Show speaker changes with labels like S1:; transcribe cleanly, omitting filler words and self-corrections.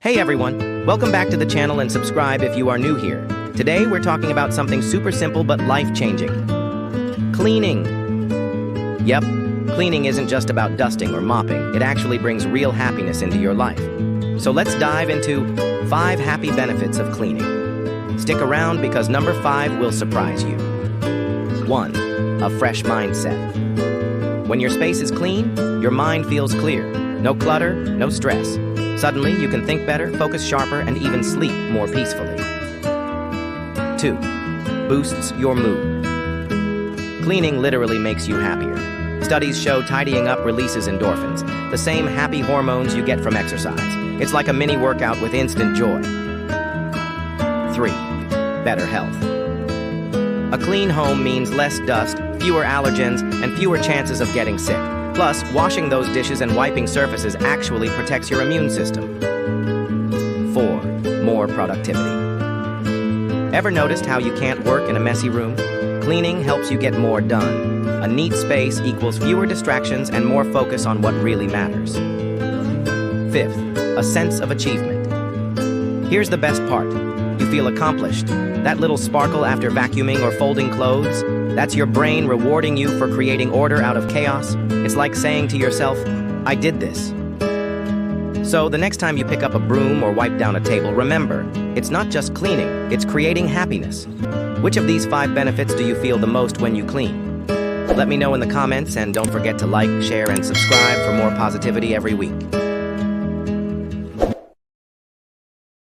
S1: Hey everyone, welcome back to the channel and subscribe if you are new here. Today we're talking about something super simple but life-changing. Cleaning. Yep, cleaning isn't just about dusting or mopping, it actually brings real happiness into your life. So let's dive into 5 happy benefits of cleaning. Stick around because number 5 will surprise you. 1. A fresh mindset. When your space is clean, your mind feels clear. No clutter, no stress. Suddenly, you can think better, focus sharper, and even sleep more peacefully. 2. Boosts your mood. Cleaning literally makes you happier. Studies show tidying up releases endorphins, the same happy hormones you get from exercise. It's like a mini workout with instant joy. 3. Better health. A clean home means less dust, fewer allergens, and fewer chances of getting sick. Plus, washing those dishes and wiping surfaces actually protects your immune system. 4. More productivity. Ever noticed how you can't work in a messy room? Cleaning helps you get more done. A neat space equals fewer distractions and more focus on what really matters. 5th, a sense of achievement. Here's the best part. You feel accomplished. That little sparkle after vacuuming or folding clothes, that's your brain rewarding you for creating order out of chaos. It's like saying to yourself, I did this. So the next time you pick up a broom or wipe down a table, remember, it's not just cleaning, it's creating happiness. Which of these 5 benefits do you feel the most when you clean? Let me know in the comments, and don't forget to like, share, and subscribe for more positivity every week.